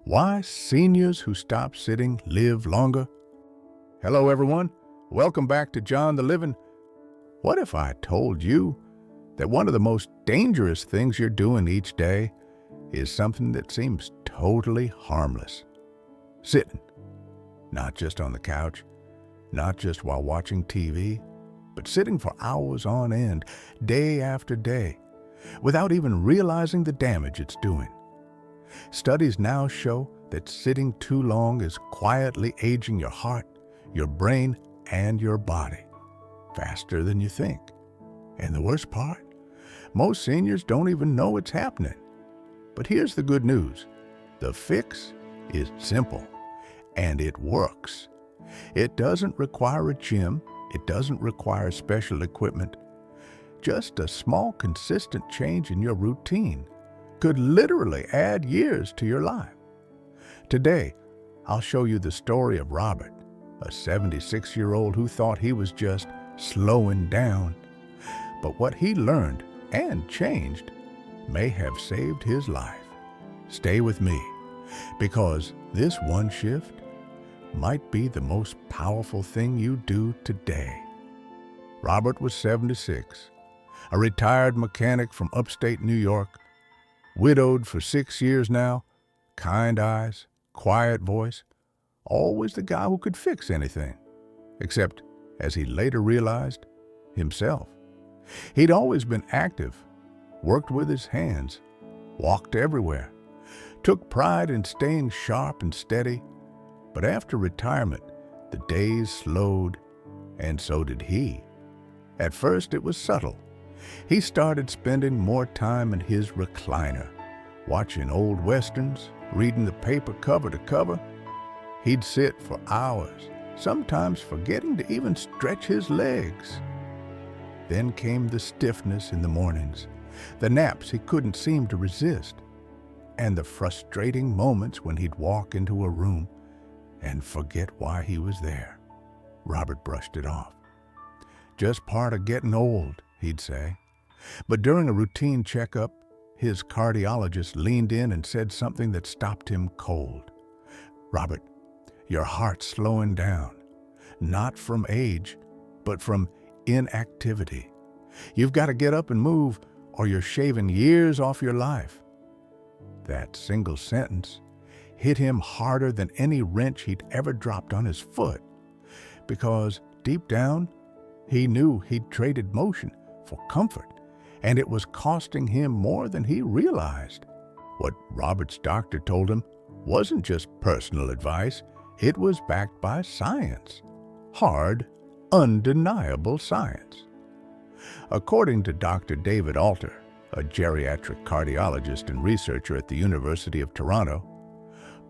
Why seniors who stop sitting live longer? Hello, everyone. Welcome back to John the Living. What if I told you that one of the most dangerous things you're doing each day is something that seems totally harmless? Sitting. Not just on the couch, not just while watching TV, but sitting for hours on end, day after day, without even realizing the damage it's doing. Studies now show that sitting too long is quietly aging your heart, your brain, and your body faster than you think. And the worst part, most seniors don't even know it's happening. But here's the good news. The fix is simple, and it works. It doesn't require a gym. It doesn't require special equipment. Just a small, consistent change in your routine could literally add years to your life. Today, I'll show you the story of Robert, a 76-year-old who thought he was just slowing down. But what he learned and changed may have saved his life. Stay with me, because this one shift might be the most powerful thing you do today. Robert was 76, a retired mechanic from upstate New York, widowed for 6 years now, kind eyes, quiet voice, always the guy who could fix anything, except, as he later realized, himself. He'd always been active, worked with his hands, walked everywhere, took pride in staying sharp and steady. But after retirement, the days slowed, and so did he. At first, it was subtle. He started spending more time in his recliner, watching old westerns, reading the paper cover to cover. He'd sit for hours, sometimes forgetting to even stretch his legs. Then came the stiffness in the mornings, the naps he couldn't seem to resist, and the frustrating moments when he'd walk into a room and forget why he was there. Robert brushed it off. Just part of getting old, he'd say. But during a routine checkup, his cardiologist leaned in and said something that stopped him cold. "Robert, your heart's slowing down, not from age, but from inactivity. You've got to get up and move, or you're shaving years off your life." That single sentence hit him harder than any wrench he'd ever dropped on his foot, because deep down, he knew he'd traded motion for comfort, and it was costing him more than he realized. What Robert's doctor told him wasn't just personal advice, it was backed by science. Hard, undeniable science. According to Dr. David Alter, a geriatric cardiologist and researcher at the University of Toronto,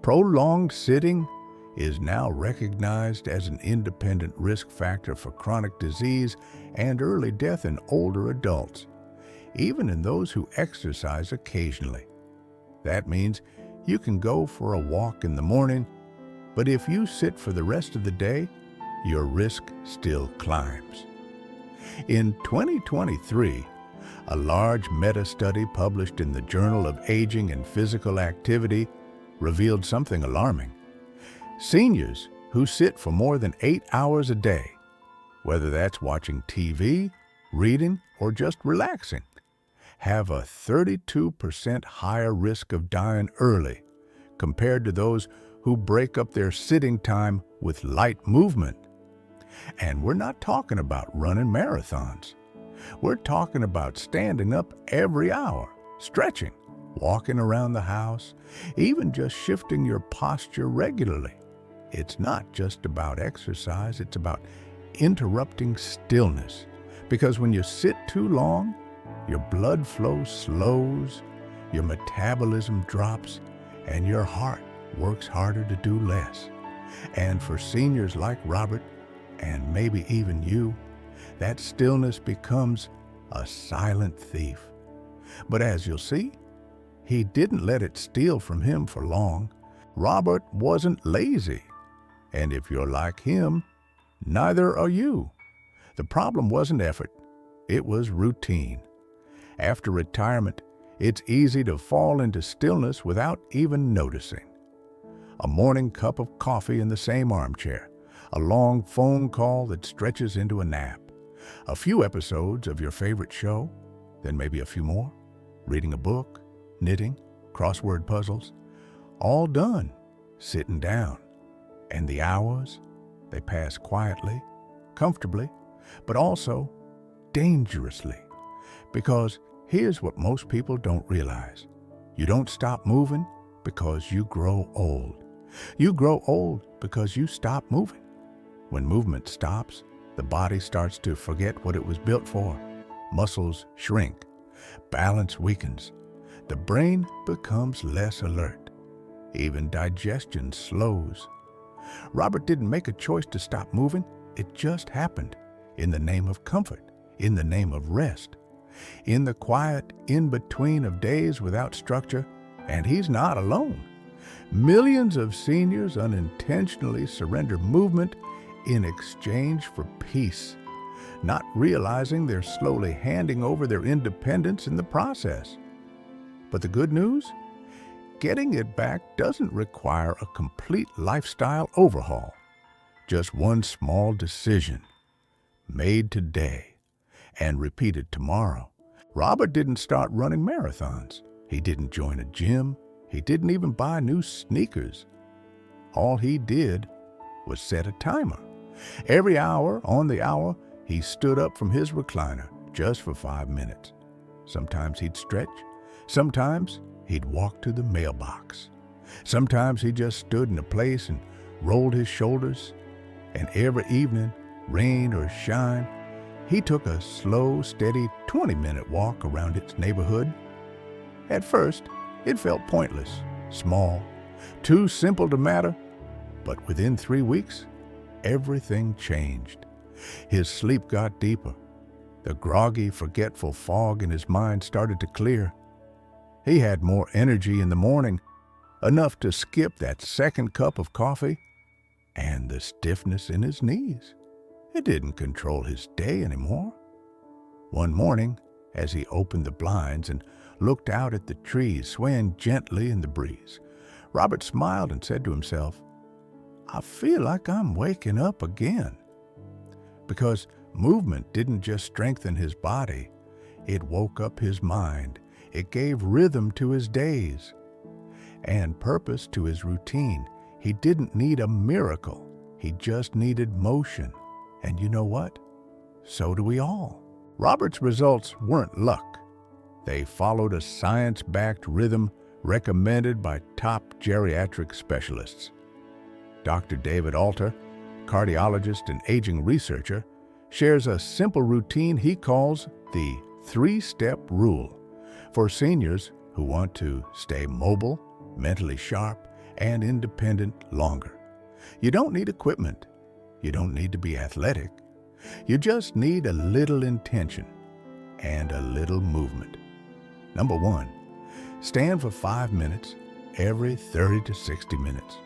prolonged sitting is now recognized as an independent risk factor for chronic disease and early death in older adults, even in those who exercise occasionally. That means you can go for a walk in the morning, but if you sit for the rest of the day, your risk still climbs. In 2023, a large meta-study published in the Journal of Aging and Physical Activity revealed something alarming. Seniors who sit for more than 8 hours a day, whether that's watching TV, reading, or just relaxing, have a 32% higher risk of dying early compared to those who break up their sitting time with light movement. And we're not talking about running marathons. We're talking about standing up every hour, stretching, walking around the house, even just shifting your posture regularly. It's not just about exercise, it's about interrupting stillness. Because when you sit too long, your blood flow slows, your metabolism drops, and your heart works harder to do less. And for seniors like Robert, and maybe even you, that stillness becomes a silent thief. But as you'll see, he didn't let it steal from him for long. Robert wasn't lazy. And if you're like him, neither are you. The problem wasn't effort, it was routine. After retirement, it's easy to fall into stillness without even noticing. a morning cup of coffee in the same armchair, a long phone call that stretches into a nap, a few episodes of your favorite show, then maybe a few more, reading a book, knitting, crossword puzzles, all done, sitting down. And the hours, they pass quietly, comfortably, but also dangerously. Because here's what most people don't realize. You don't stop moving because you grow old. You grow old because you stop moving. When movement stops, the body starts to forget what it was built for. Muscles shrink. Balance weakens. The brain becomes less alert. Even digestion slows. Robert didn't make a choice to stop moving. It just happened. In the name of comfort. In the name of rest. In the quiet in-between of days without structure. And he's not alone. Millions of seniors unintentionally surrender movement in exchange for peace, not realizing they're slowly handing over their independence in the process. But the good news? Getting it back doesn't require a complete lifestyle overhaul. Just one small decision, made today and repeated tomorrow. Robert didn't start running marathons. He didn't join a gym. He didn't even buy new sneakers. All he did was set a timer. Every hour on the hour, he stood up from his recliner just for 5 minutes. Sometimes he'd stretch. Sometimes he'd walk to the mailbox. Sometimes he just stood in a place and rolled his shoulders. And every evening, rain or shine, he took a slow, steady 20-minute walk around its neighborhood. At first, it felt pointless, small, too simple to matter. But within 3 weeks, everything changed. His sleep got deeper. The groggy, forgetful fog in his mind started to clear. He had more energy in the morning, enough to skip that second cup of coffee, and the stiffness in his knees. It didn't control his day anymore. One morning, as he opened the blinds and looked out at the trees swaying gently in the breeze, Robert smiled and said to himself, "I feel like I'm waking up again." Because movement didn't just strengthen his body, it woke up his mind. It gave rhythm to his days and purpose to his routine. He didn't need a miracle. He just needed motion. And you know what? So do we all. Robert's results weren't luck. They followed a science-backed rhythm recommended by top geriatric specialists. Dr. David Alter, cardiologist and aging researcher, shares a simple routine he calls the 3-step rule for seniors who want to stay mobile, mentally sharp, and independent longer. You don't need equipment. You don't need to be athletic. You just need a little intention and a little movement. Number 1, stand for 5 minutes every 30 to 60 minutes.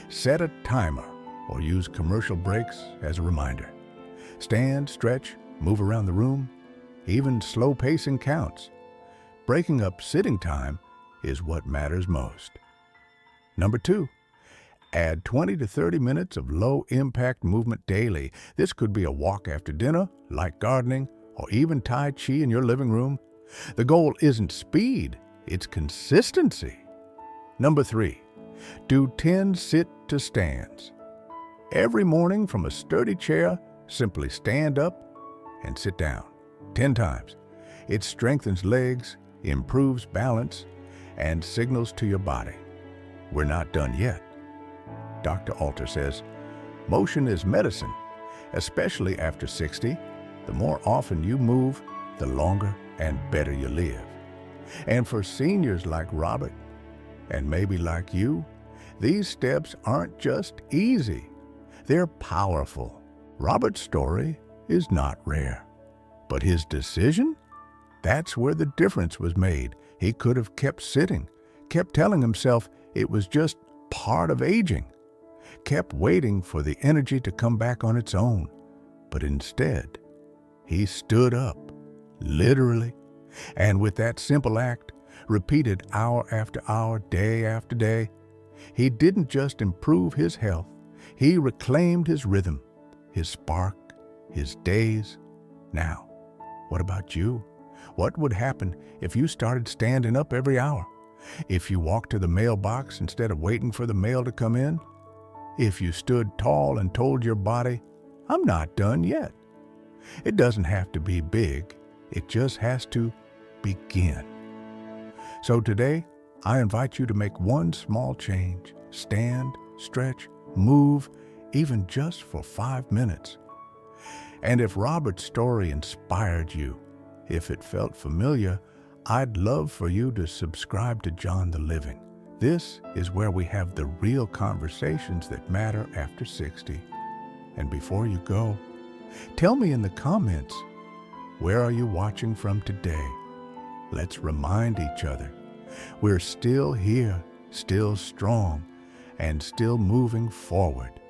Set a timer or use commercial breaks as a reminder. Stand, stretch, move around the room. Even slow pacing counts. Breaking up sitting time is what matters most. Number 2, add 20 to 30 minutes of low-impact movement daily. This could be a walk after dinner, light gardening, or even Tai Chi in your living room. The goal isn't speed, it's consistency. Number 3, do 10 sit-to-stands. Every morning from a sturdy chair, simply stand up and sit down 10 times. It strengthens legs, improves balance, and signals to your body, we're not done yet. Dr. Alter says, motion is medicine, especially after 60. The more often you move, the longer and better you live. And for seniors like Robert, and maybe like you, these steps aren't just easy, they're powerful. Robert's story is not rare, but his decision? That's where the difference was made. He could have kept sitting, kept telling himself it was just part of aging, kept waiting for the energy to come back on its own. But instead, he stood up, literally, and with that simple act, repeated hour after hour, day after day, He didn't just improve his health, he reclaimed his rhythm, his spark, his days. Now, what about you? What would happen if you started standing up every hour? If you walked to the mailbox instead of waiting for the mail to come in? If you stood tall and told your body, I'm not done yet? It doesn't have to be big. It just has to begin. So today, I invite you to make one small change. Stand, stretch, move, even just for 5 minutes. And if Robert's story inspired you, if it felt familiar, I'd love for you to subscribe to John the Living. This is where we have the real conversations that matter after 60. And before you go, tell me in the comments, where are you watching from today? Let's remind each other, we're still here, still strong, and still moving forward.